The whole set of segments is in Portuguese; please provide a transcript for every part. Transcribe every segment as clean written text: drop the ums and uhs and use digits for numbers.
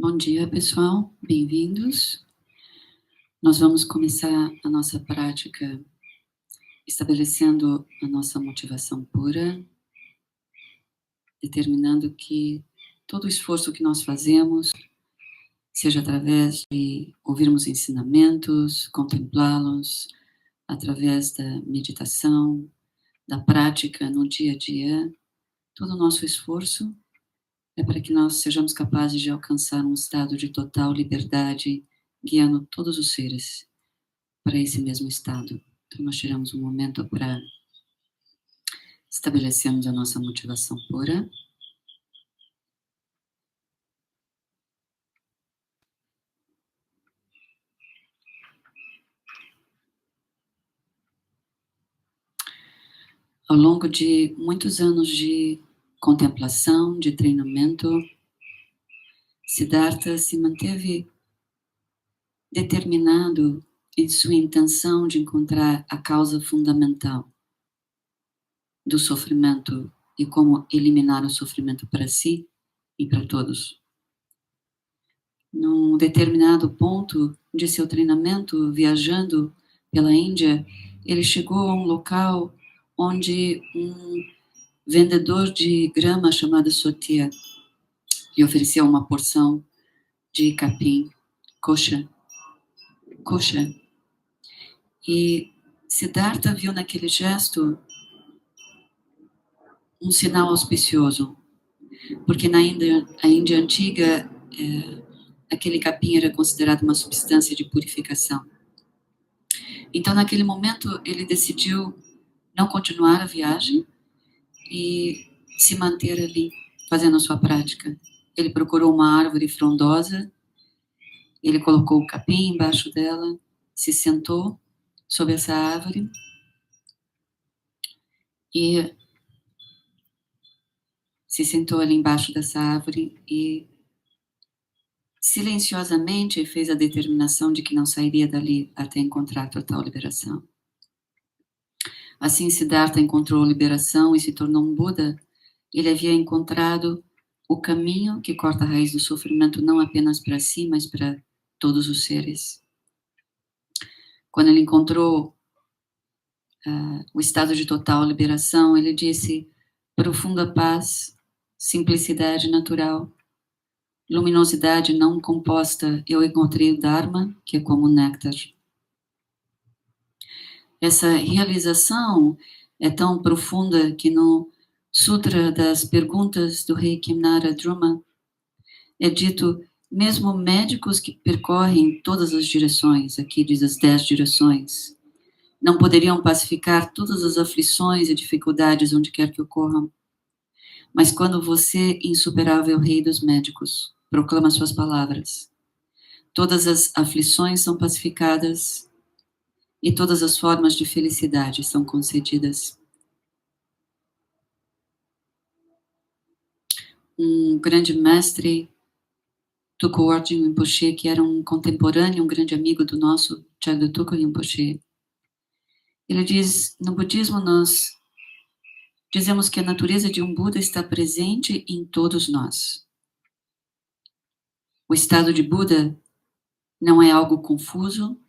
Bom dia, pessoal. Bem-vindos. Nós vamos começar a nossa prática estabelecendo a nossa motivação pura, determinando que todo o esforço que nós fazemos, seja através de ouvirmos ensinamentos, contemplá-los, através da meditação, da prática no dia a dia, todo o nosso esforço é para que nós sejamos capazes de alcançar um estado de total liberdade, guiando todos os seres para esse mesmo estado. Então, nós tiramos um momento para estabelecermos a nossa motivação pura. Ao longo de muitos anos de contemplação, de treinamento, Siddhartha se manteve determinado em sua intenção de encontrar a causa fundamental do sofrimento e como eliminar o sofrimento para si e para todos. Num determinado ponto de seu treinamento, viajando pela Índia, ele chegou a um local onde um vendedor de grama chamado Sotia lhe ofereceu uma porção de capim kosher. E Siddhartha viu naquele gesto um sinal auspicioso, porque na Índia antiga, aquele capim era considerado uma substância de purificação. Então, naquele momento, ele decidiu não continuar a viagem e se manter ali, fazendo a sua prática. Ele procurou uma árvore frondosa, ele colocou o capim embaixo dela, se sentou sob essa árvore e se sentou ali embaixo dessa árvore e silenciosamente fez a determinação de que não sairia dali até encontrar total liberação. Assim, Siddhartha encontrou liberação e se tornou um Buda. Ele havia encontrado o caminho que corta a raiz do sofrimento não apenas para si, mas para todos os seres. Quando ele encontrou o estado de total liberação, ele disse: profunda paz, simplicidade natural, luminosidade não composta, eu encontrei o Dharma, que é como o néctar. Essa realização é tão profunda que no Sutra das Perguntas do rei Kimnara Druma é dito: mesmo médicos que percorrem todas as direções, aqui diz as 10 direções, não poderiam pacificar todas as aflições e dificuldades onde quer que ocorram. Mas quando você, insuperável rei dos médicos, proclama suas palavras, todas as aflições são pacificadas e todas as formas de felicidade são concedidas. Um grande mestre, Tulku Orjin Rinpoche, que era um contemporâneo, um grande amigo do nosso Chagdud Rinpoche, ele diz: no budismo nós dizemos que a natureza de um Buda está presente em todos nós. O estado de Buda não é algo confuso,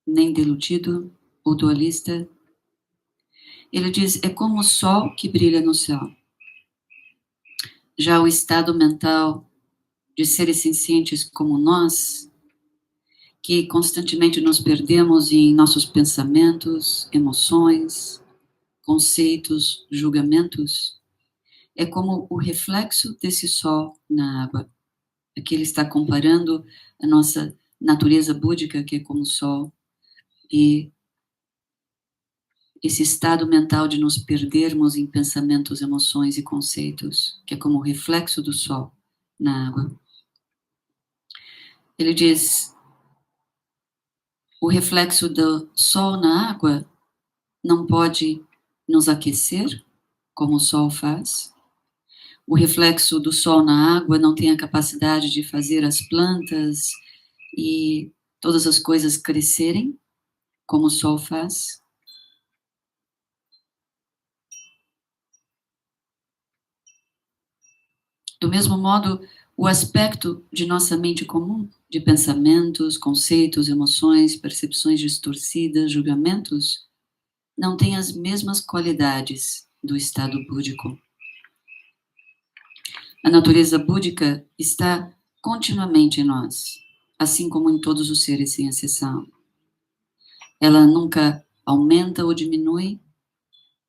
nem deludido ou dualista. Ele diz: é como o sol que brilha no céu. Já o estado mental de seres sencientes como nós, que constantemente nos perdemos em nossos pensamentos, emoções, conceitos, julgamentos, é como o reflexo desse sol na água. Aqui ele está comparando a nossa natureza búdica, que é como o sol, e esse estado mental de nos perdermos em pensamentos, emoções e conceitos, que é como o reflexo do sol na água. Ele diz: o reflexo do sol na água não pode nos aquecer, como o sol faz. O reflexo do sol na água não tem a capacidade de fazer as plantas e todas as coisas crescerem, como o sol faz. Do mesmo modo, o aspecto de nossa mente comum, de pensamentos, conceitos, emoções, percepções distorcidas, julgamentos, não tem as mesmas qualidades do estado búdico. A natureza búdica está continuamente em nós, assim como em todos os seres sem exceção. Ela nunca aumenta ou diminui,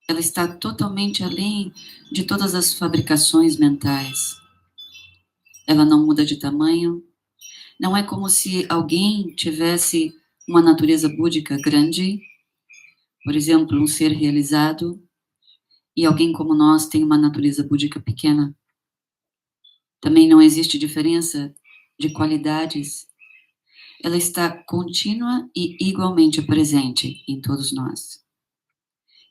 ela está totalmente além de todas as fabricações mentais. Ela não muda de tamanho, não é como se alguém tivesse uma natureza búdica grande, por exemplo, um ser realizado, e alguém como nós tem uma natureza búdica pequena. Também não existe diferença de qualidades. Ela está contínua e igualmente presente em todos nós.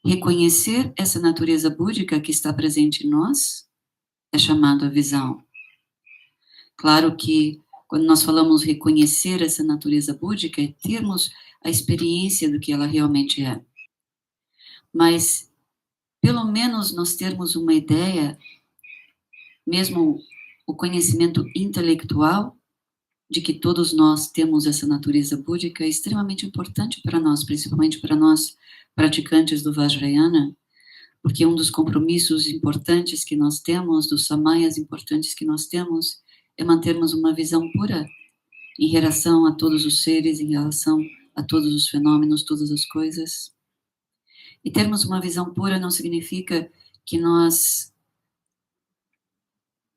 Reconhecer essa natureza búdica que está presente em nós é chamado a visão. Claro que quando nós falamos reconhecer essa natureza búdica, é termos a experiência do que ela realmente é. Mas, pelo menos, nós termos uma ideia, mesmo o conhecimento intelectual, de que todos nós temos essa natureza búdica é extremamente importante para nós, principalmente para nós praticantes do Vajrayana, porque um dos compromissos importantes que nós temos, dos samayas importantes que nós temos, é mantermos uma visão pura em relação a todos os seres, em relação a todos os fenômenos, todas as coisas. E termos uma visão pura não significa que nós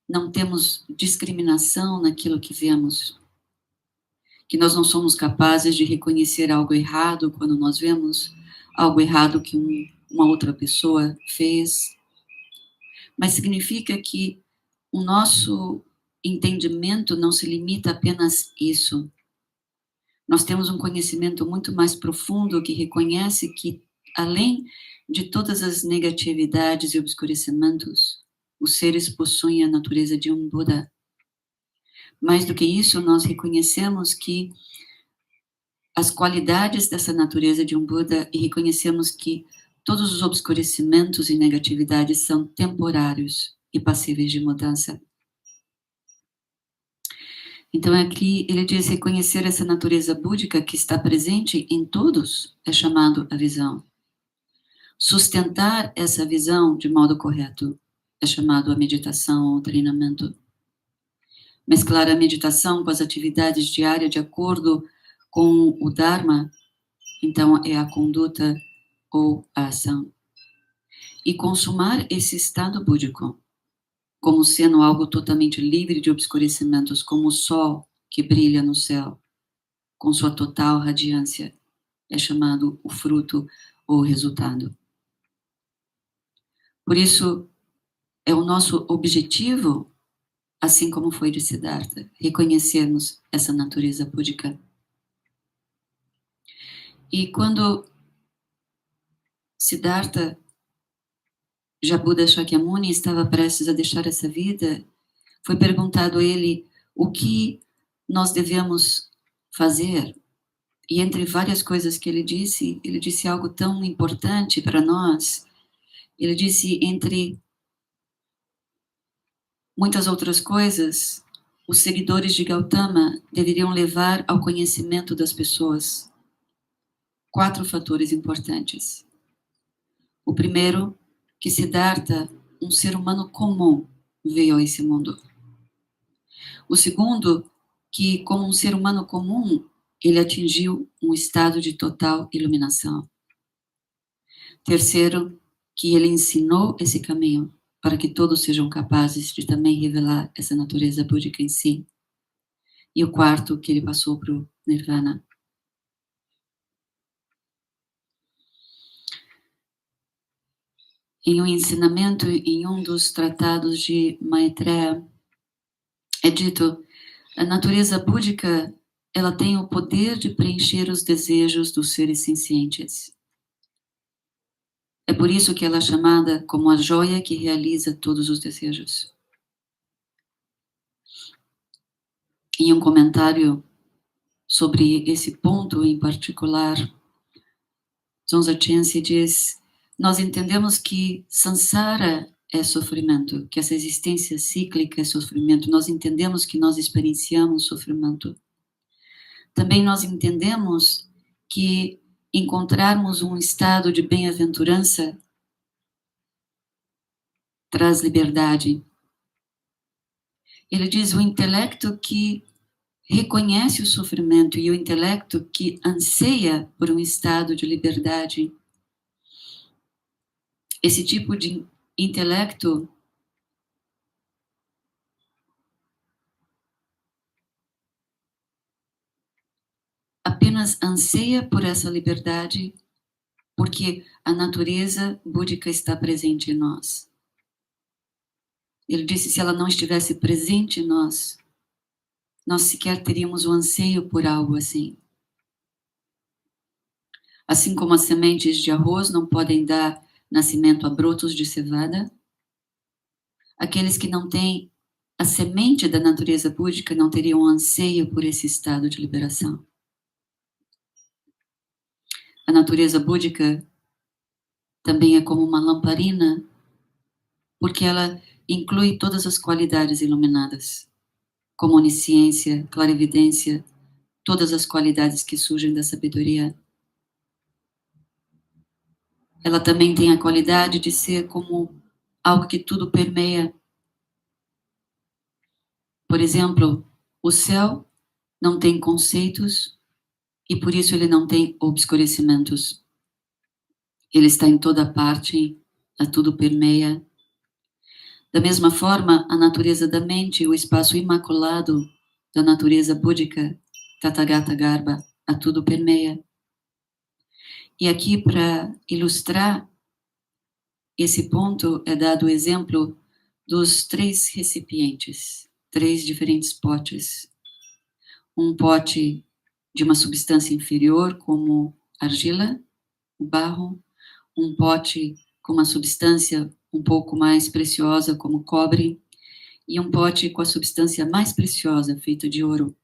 não temos discriminação naquilo que vemos, que nós não somos capazes de reconhecer algo errado quando nós vemos algo errado que uma outra pessoa fez, mas significa que o nosso entendimento não se limita a apenas isso. Nós temos um conhecimento muito mais profundo que reconhece que, além de todas as negatividades e obscurecimentos, os seres possuem a natureza de um Buda. Mais do que isso, nós reconhecemos que as qualidades dessa natureza de um Buda e reconhecemos que todos os obscurecimentos e negatividades são temporários e passíveis de mudança. Então aqui ele diz reconhecer essa natureza búdica que está presente em todos é chamado a visão. Sustentar essa visão de modo correto é chamado a meditação ou treinamento. Mesclar a meditação com as atividades diárias de acordo com o Dharma, então é a conduta ou a ação. E consumar esse estado búdico, como sendo algo totalmente livre de obscurecimentos, como o sol que brilha no céu, com sua total radiância, é chamado o fruto ou o resultado. Por isso, é o nosso objetivo, assim como foi de Siddhartha, reconhecermos essa natureza búdica. E quando Siddhartha, já Buda Shakyamuni, estava prestes a deixar essa vida, foi perguntado a ele o que nós devemos fazer. E entre várias coisas que ele disse algo tão importante para nós. Ele disse, entre muitas outras coisas, os seguidores de Gautama deveriam levar ao conhecimento das pessoas 4 fatores importantes. O primeiro, que Siddhartha, um ser humano comum, veio a esse mundo. O segundo, que como um ser humano comum, ele atingiu um estado de total iluminação. Terceiro, que ele ensinou esse caminho para que todos sejam capazes de também revelar essa natureza búdica em si. E o quarto, que ele passou para o Nirvana. Em um ensinamento, em um dos tratados de Maitreya, é dito, a natureza búdica, ela tem o poder de preencher os desejos dos seres sencientes. É por isso que ela é chamada como a joia que realiza todos os desejos. Em um comentário sobre esse ponto em particular, Dzongzar Chensi diz, nós entendemos que Sansara é sofrimento, que essa existência cíclica é sofrimento. Nós entendemos que nós experienciamos sofrimento. Também nós entendemos que encontrarmos um estado de bem-aventurança traz liberdade. Ele diz: o intelecto que reconhece o sofrimento e o intelecto que anseia por um estado de liberdade, esse tipo de intelecto apenas anseia por essa liberdade porque a natureza búdica está presente em nós. Ele disse: se ela não estivesse presente em nós, nós sequer teríamos o anseio por algo assim. Assim como as sementes de arroz não podem dar nascimento a brotos de cevada, aqueles que não têm a semente da natureza búdica não teriam anseio por esse estado de liberação. A natureza búdica também é como uma lamparina, porque ela inclui todas as qualidades iluminadas, como onisciência, clarividência, todas as qualidades que surgem da sabedoria. Ela também tem a qualidade de ser como algo que tudo permeia. Por exemplo, o céu não tem conceitos e por isso ele não tem obscurecimentos. Ele está em toda parte, a tudo permeia. Da mesma forma, a natureza da mente, o espaço imaculado da natureza búdica, Tathagata Garbha, a tudo permeia. E aqui, para ilustrar esse ponto, é dado o exemplo dos 3 recipientes, 3 diferentes potes. Um pote de uma substância inferior, como argila, o barro, um pote com uma substância um pouco mais preciosa, como cobre, e um pote com a substância mais preciosa, feita de ouro,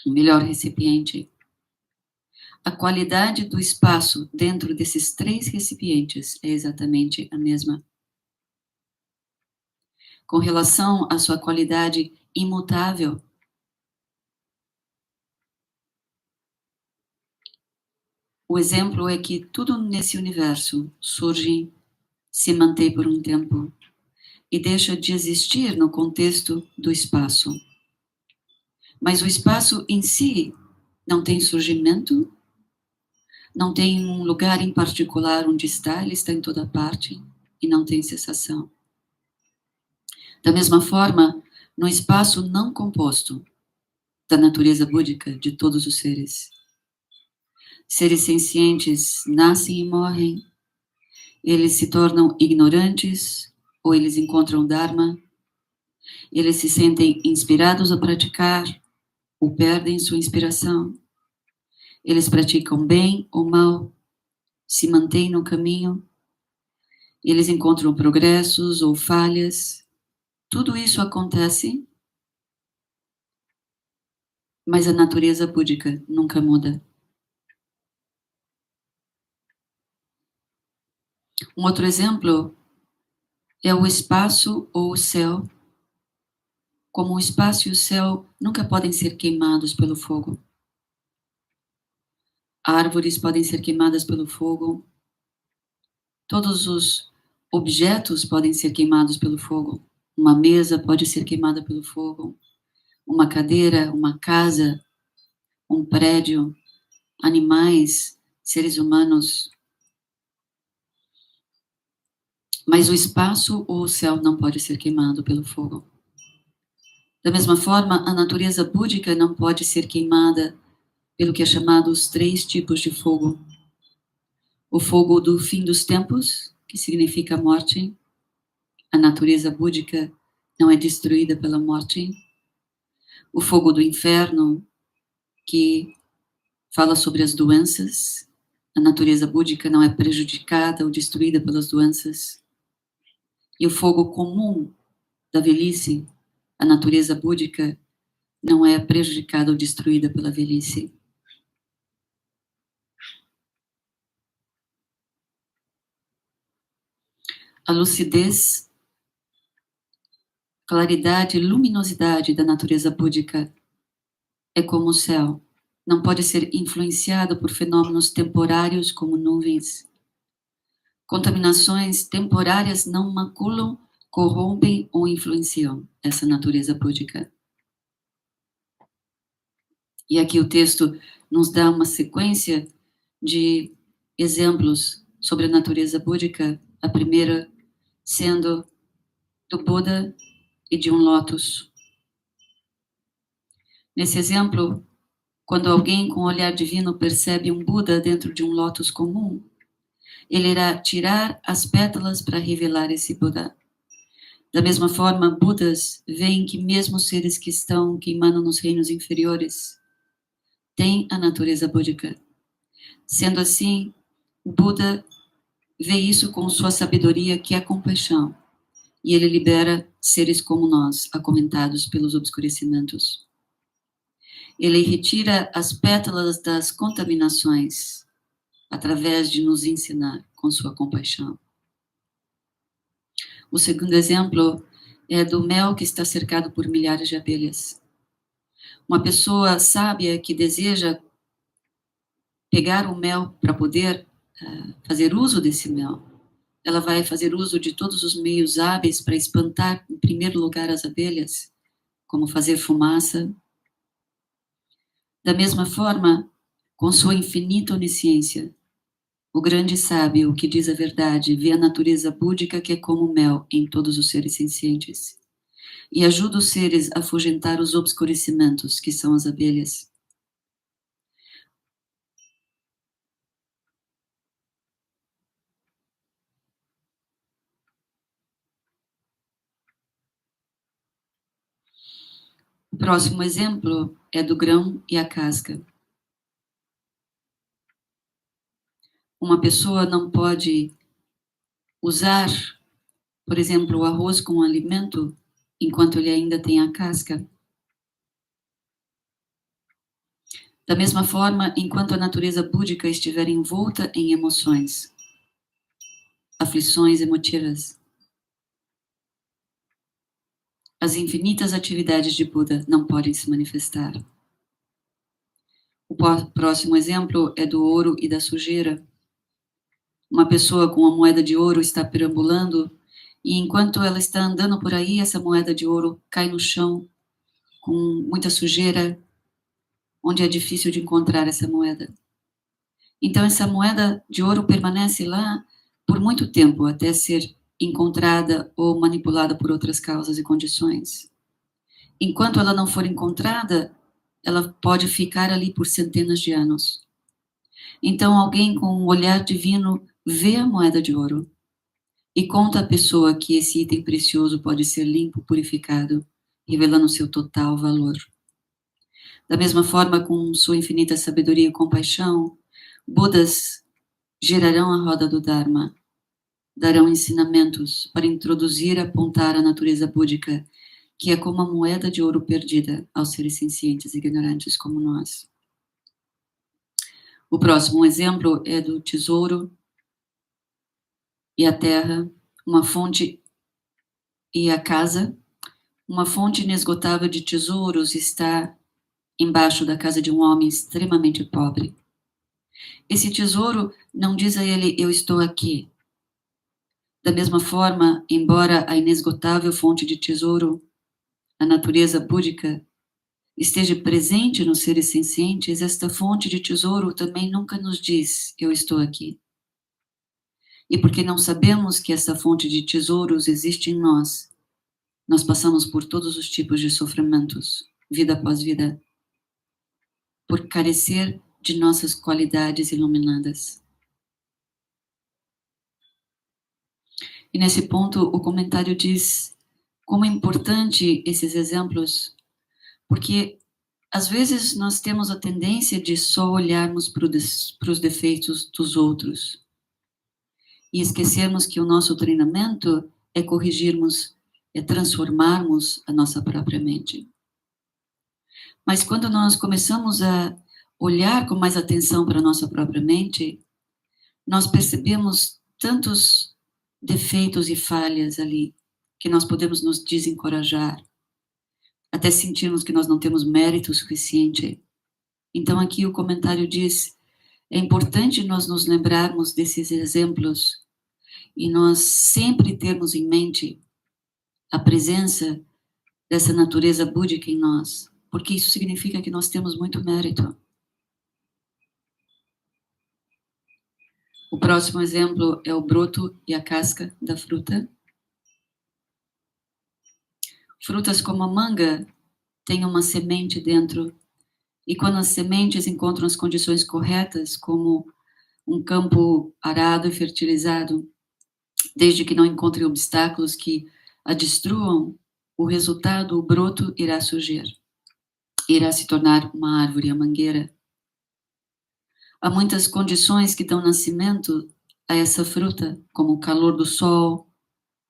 o melhor recipiente. A qualidade do espaço dentro desses 3 recipientes é exatamente a mesma. Com relação à sua qualidade imutável, o exemplo é que tudo nesse universo surge, se mantém por um tempo e deixa de existir no contexto do espaço. Mas o espaço em si não tem surgimento, não tem um lugar em particular onde está, ele está em toda parte e não tem cessação. Da mesma forma, no espaço não composto da natureza búdica de todos os seres, seres sencientes nascem e morrem, eles se tornam ignorantes ou eles encontram Dharma, eles se sentem inspirados a praticar ou perdem sua inspiração, eles praticam bem ou mal, se mantêm no caminho, eles encontram progressos ou falhas, tudo isso acontece, mas a natureza búdica nunca muda. Um outro exemplo é o espaço ou o céu. Como o espaço e o céu nunca podem ser queimados pelo fogo. Árvores podem ser queimadas pelo fogo. Todos os objetos podem ser queimados pelo fogo. Uma mesa pode ser queimada pelo fogo. Uma cadeira, uma casa, um prédio, animais, seres humanos. Mas o espaço ou o céu não pode ser queimado pelo fogo. Da mesma forma, a natureza búdica não pode ser queimada pelo que é chamado os 3 tipos de fogo. O fogo do fim dos tempos, que significa morte. A natureza búdica não é destruída pela morte. O fogo do inferno, que fala sobre as doenças. A natureza búdica não é prejudicada ou destruída pelas doenças. E o fogo comum da velhice, a natureza búdica não é prejudicada ou destruída pela velhice. A lucidez, claridade e luminosidade da natureza búdica é como o céu. Não pode ser influenciado por fenômenos temporários como nuvens. Contaminações temporárias não maculam, corrompem ou influenciam essa natureza búdica. E aqui o texto nos dá uma sequência de exemplos sobre a natureza búdica, a primeira sendo do Buda e de um lótus. Nesse exemplo, quando alguém com olhar divino percebe um Buda dentro de um lótus comum, ele irá tirar as pétalas para revelar esse Buda. Da mesma forma, Budas veem que mesmo seres que estão queimando nos reinos inferiores têm a natureza búdica. Sendo assim, o Buda vê isso com sua sabedoria, que é a compaixão, e ele libera seres como nós, acomentados pelos obscurecimentos. Ele retira as pétalas das contaminações, através de nos ensinar com sua compaixão. O segundo exemplo é do mel que está cercado por milhares de abelhas. Uma pessoa sábia que deseja pegar o mel para poder fazer uso desse mel, ela vai fazer uso de todos os meios hábeis para espantar, em primeiro lugar, as abelhas, como fazer fumaça. Da mesma forma, com sua infinita onisciência, o grande sábio, que diz a verdade, vê a natureza búdica que é como mel em todos os seres sencientes e ajuda os seres a afugentar os obscurecimentos, que são as abelhas. O próximo exemplo é do grão e a casca. Uma pessoa não pode usar, por exemplo, o arroz como alimento enquanto ele ainda tem a casca. Da mesma forma, enquanto a natureza búdica estiver envolta em emoções, aflições emotivas, as infinitas atividades de Buda não podem se manifestar. O próximo exemplo é do ouro e da sujeira. Uma pessoa com uma moeda de ouro está perambulando e enquanto ela está andando por aí, essa moeda de ouro cai no chão com muita sujeira, onde é difícil de encontrar essa moeda. Então essa moeda de ouro permanece lá por muito tempo, até ser encontrada ou manipulada por outras causas e condições. Enquanto ela não for encontrada, ela pode ficar ali por centenas de anos. Então alguém com um olhar divino vê a moeda de ouro e conta à pessoa que esse item precioso pode ser limpo, purificado, revelando seu total valor. Da mesma forma, com sua infinita sabedoria e compaixão, Budas girarão a roda do Dharma, darão ensinamentos para introduzir e apontar a natureza búdica, que é como a moeda de ouro perdida aos seres sencientes e ignorantes como nós. O próximo exemplo é do tesouro e a terra, uma fonte e a casa. Uma fonte inesgotável de tesouros está embaixo da casa de um homem extremamente pobre. Esse tesouro não diz a ele, eu estou aqui. Da mesma forma, embora a inesgotável fonte de tesouro, a natureza búdica, esteja presente nos seres sencientes, esta fonte de tesouro também nunca nos diz, eu estou aqui. E porque não sabemos que essa fonte de tesouros existe em nós, nós passamos por todos os tipos de sofrimentos, vida após vida, por carecer de nossas qualidades iluminadas. E nesse ponto, o comentário diz como é importante esses exemplos, porque às vezes nós temos a tendência de só olharmos para os defeitos dos outros e esquecermos que o nosso treinamento é corrigirmos, é transformarmos a nossa própria mente. Mas quando nós começamos a olhar com mais atenção para a nossa própria mente, nós percebemos tantos defeitos e falhas ali, que nós podemos nos desencorajar, até sentirmos que nós não temos mérito suficiente. Então aqui o comentário diz, é importante nós nos lembrarmos desses exemplos e nós sempre termos em mente a presença dessa natureza búdica em nós, porque isso significa que nós temos muito mérito. O próximo exemplo é o broto e a casca da fruta. Frutas como a manga têm uma semente dentro, e quando as sementes encontram as condições corretas, como um campo arado e fertilizado, desde que não encontrem obstáculos que a destruam, o resultado, o broto, irá surgir. Irá se tornar uma árvore, a mangueira. Há muitas condições que dão nascimento a essa fruta, como o calor do sol,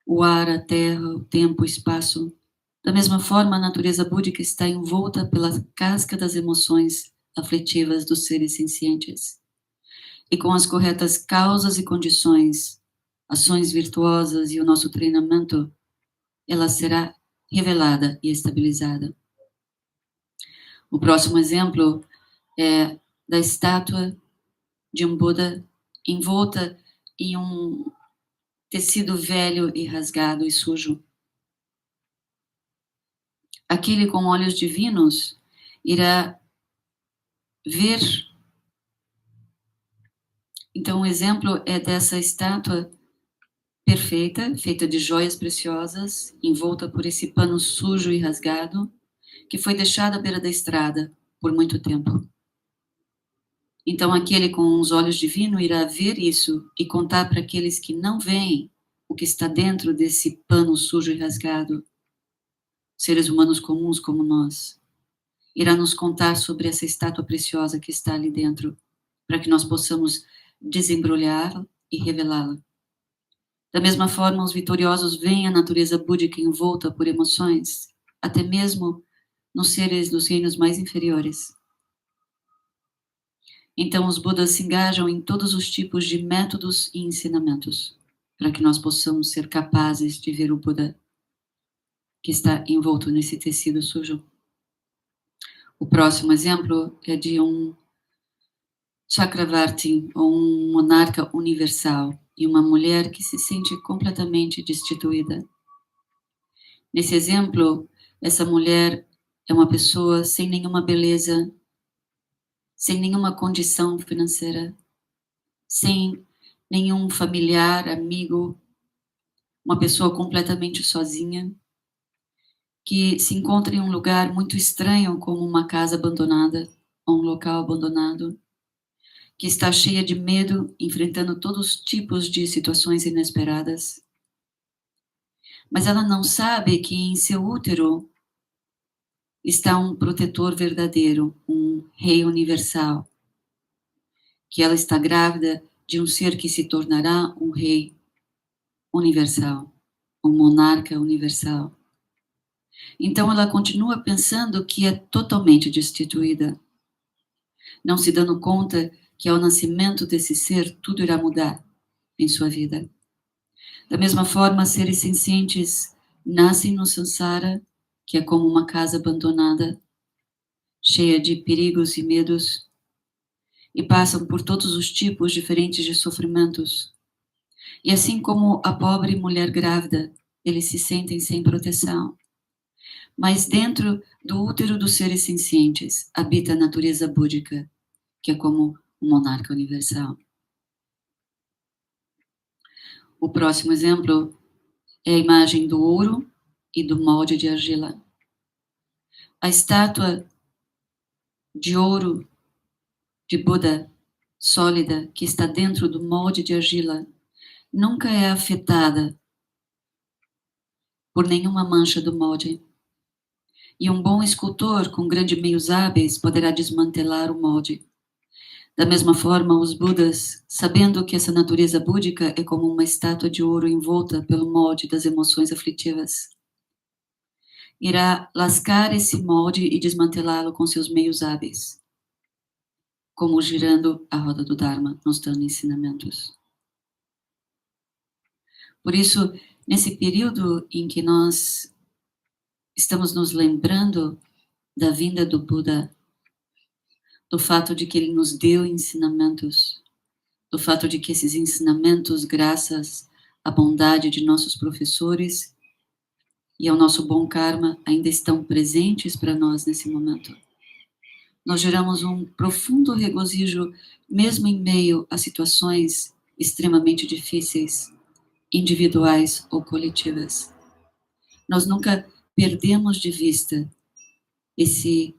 o ar, a terra, o tempo, o espaço. Da mesma forma, a natureza búdica está envolta pela casca das emoções afetivas dos seres sencientes. E com as corretas causas e condições, ações virtuosas e o nosso treinamento, ela será revelada e estabilizada. O próximo exemplo é da estátua de um Buda envolta em um tecido velho e rasgado e sujo. Aquele com olhos divinos irá ver. Então, o exemplo é dessa estátua perfeita, feita de joias preciosas, envolta por esse pano sujo e rasgado, que foi deixada à beira da estrada por muito tempo. Então, aquele com os olhos divinos irá ver isso e contar para aqueles que não veem o que está dentro desse pano sujo e rasgado, seres humanos comuns como nós. Irá nos contar sobre essa estátua preciosa que está ali dentro, para que nós possamos desembrulhá-la e revelá-la. Da mesma forma, os vitoriosos veem a natureza búdica envolta por emoções, até mesmo nos seres dos reinos mais inferiores. Então, os Budas se engajam em todos os tipos de métodos e ensinamentos, para que nós possamos ser capazes de ver o Buda que está envolto nesse tecido sujo. O próximo exemplo é de um Chakravarti, ou um monarca universal, e uma mulher que se sente completamente destituída. Nesse exemplo, essa mulher é uma pessoa sem nenhuma beleza, sem nenhuma condição financeira, sem nenhum familiar, amigo, uma pessoa completamente sozinha, que se encontra em um lugar muito estranho, como uma casa abandonada, ou um local abandonado, que está cheia de medo, enfrentando todos os tipos de situações inesperadas. Mas ela não sabe que em seu útero está um protetor verdadeiro, um rei universal, que ela está grávida de um ser que se tornará um rei universal, um monarca universal. Então ela continua pensando que é totalmente destituída, não se dando conta que ao nascimento desse ser tudo irá mudar em sua vida. Da mesma forma, seres sencientes nascem no samsara, que é como uma casa abandonada, cheia de perigos e medos, e passam por todos os tipos diferentes de sofrimentos. E assim como a pobre mulher grávida, eles se sentem sem proteção. Mas dentro do útero dos seres sencientes habita a natureza búdica, que é como um monarca universal. O próximo exemplo é a imagem do ouro e do molde de argila. A estátua de ouro de Buda, sólida, que está dentro do molde de argila, nunca é afetada por nenhuma mancha do molde. E um bom escultor com grandes meios hábeis poderá desmantelar o molde. Da mesma forma, os Budas, sabendo que essa natureza búdica é como uma estátua de ouro envolta pelo molde das emoções aflitivas, irá lascar esse molde e desmantelá-lo com seus meios hábeis, como girando a roda do Dharma, nos dando ensinamentos. Por isso, nesse período em que nós estamos nos lembrando da vinda do Buda, do fato de que ele nos deu ensinamentos, do fato de que esses ensinamentos, graças à bondade de nossos professores e ao nosso bom karma, ainda estão presentes para nós nesse momento. Nós geramos um profundo regozijo, mesmo em meio a situações extremamente difíceis, individuais ou coletivas. Nós nunca perdemos de vista esse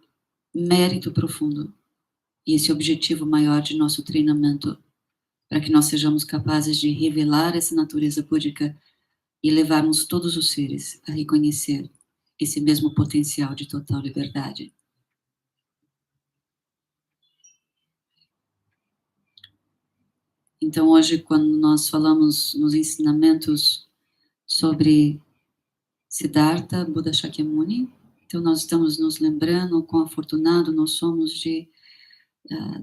mérito profundo e esse objetivo maior de nosso treinamento, para que nós sejamos capazes de revelar essa natureza búdica e levarmos todos os seres a reconhecer esse mesmo potencial de total liberdade. Então, hoje, quando nós falamos nos ensinamentos sobre Siddhartha Buda Shakyamuni, então nós estamos nos lembrando quão afortunado nós somos de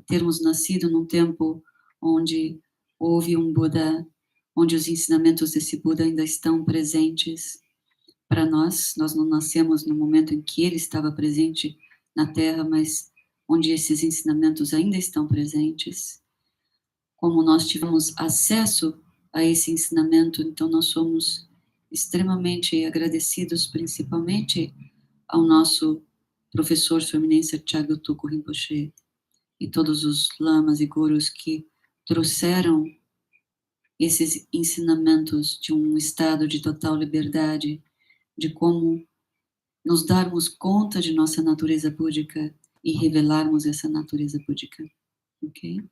termos nascido num tempo onde houve um Buda, onde os ensinamentos desse Buda ainda estão presentes para nós. Nós não nascemos no momento em que ele estava presente na Terra, mas onde esses ensinamentos ainda estão presentes. Como nós tivemos acesso a esse ensinamento, então nós somos extremamente agradecidos, principalmente ao nosso professor, Sua Eminência Chagyotoku Rinpoche, e todos os lamas e gurus que trouxeram esses ensinamentos de um estado de total liberdade, de como nos darmos conta de nossa natureza búdica e revelarmos essa natureza búdica, ok?